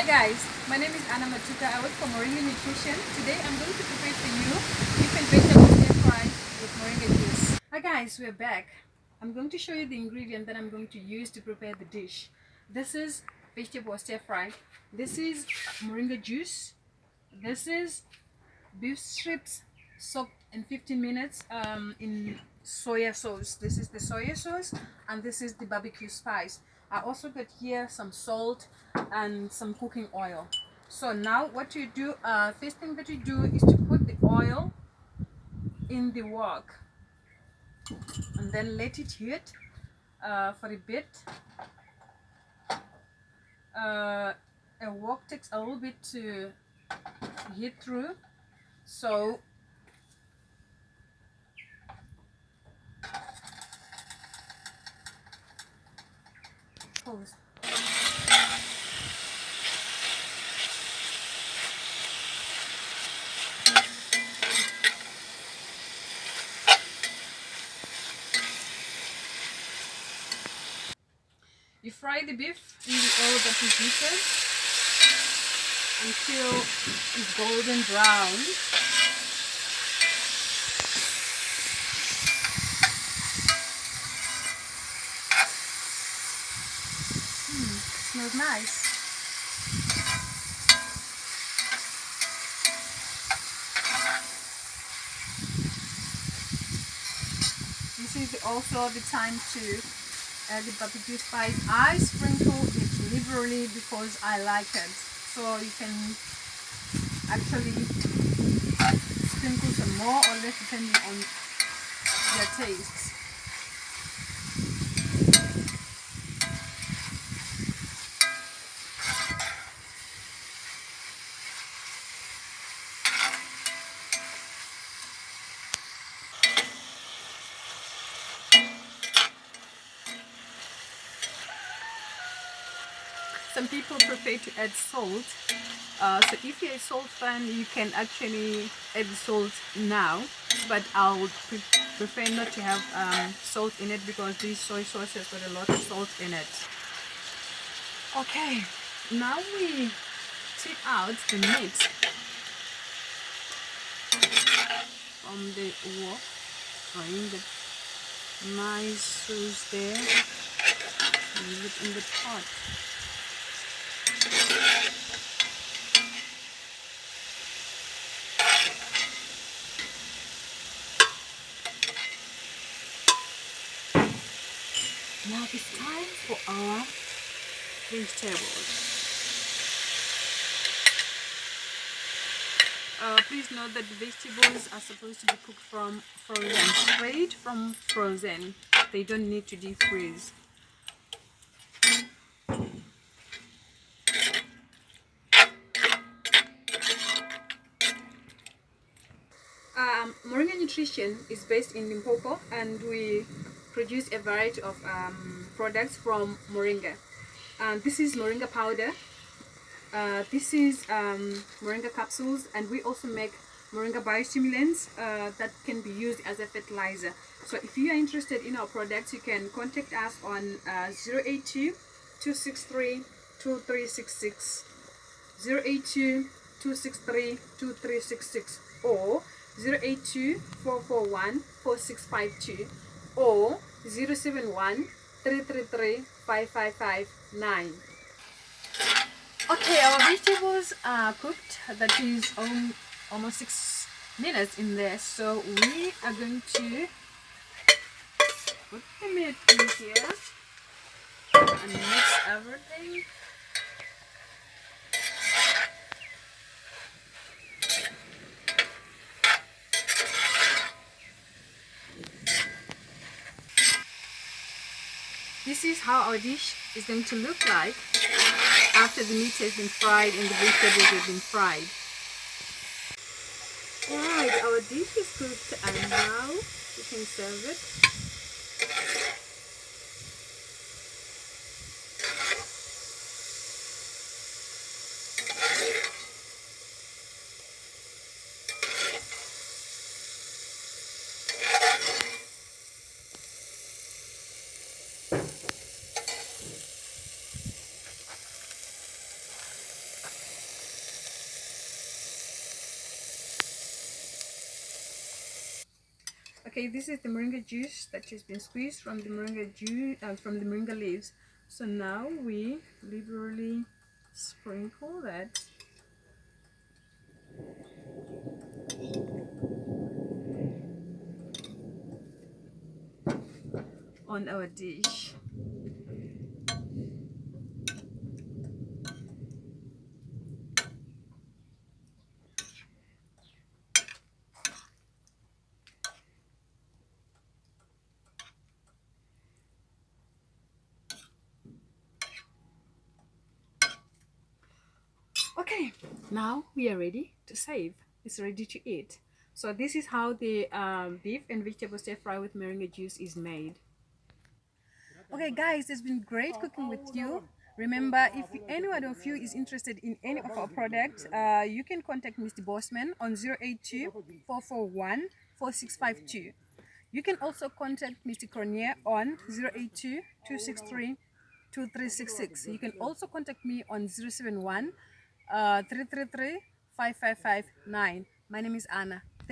Hi guys, my name is Annah Matuka. I work for Moringa Nutrition. Today I'm going to prepare for you beef and vegetable stir fry with Moringa Juice. Hi guys, we're back. I'm going to show you the ingredient that I'm going to use to prepare the dish. This is vegetable stir fry. This is Moringa Juice. This is beef strips soaked in 15 minutes in soya sauce. This is the soya sauce, and this is the barbecue spice. I also got here some salt and some cooking oil. So now what you do, first thing that you do is to put the oil in the wok and then let it heat for a bit. A wok takes a little bit to heat through, so pause. You fry the beef in the oil that is heated until it's golden brown. Smells nice. This is also the time to add the barbecue spice. I sprinkle it liberally because I like it. So you can actually sprinkle some more or less depending on your tastes. Some people prefer to add salt. So if you're a salt fan, you can actually add salt now, but I would prefer not to have salt in it because this soy sauce has got a lot of salt in it. Okay, now we take out the meat from the wok, throwing the nice sauce there, leave it in the pot. Now it's time for our vegetables. Please note that the vegetables are supposed to be cooked from frozen, straight from frozen. They don't need to deep freeze. Moringa Nutrition is based in Limpopo, and we produce a variety of products from Moringa. This is Moringa powder. This is Moringa capsules, and we also make Moringa biostimulants that can be used as a fertilizer. So if you are interested in our products, you can contact us on 082 263 2366, 082 263 2366, or 082 441 4652, or 071 333 5559. Okay, our vegetables are cooked. That is almost 6 minutes in there. So we are going to put the meat in here and mix everything. This is how our dish is going to look like after the meat has been fried and the vegetables have been fried. Alright, our dish is cooked and now we can serve it. Okay, this is the moringa juice that has been squeezed from the moringa juice, from the moringa leaves. So now we liberally sprinkle that on our dish. Okay, now we are ready to serve. It's ready to eat. So this is how the beef and vegetable stir fry with moringa juice is made. Okay guys, it's been great cooking with you. Remember, if any one of you is interested in any of our products, you can contact Mr. Bossman on 082 441 4652. You can also contact Mr. Cornier on 082 263 2366. You can also contact me on 071 333 5559. My name is Anna.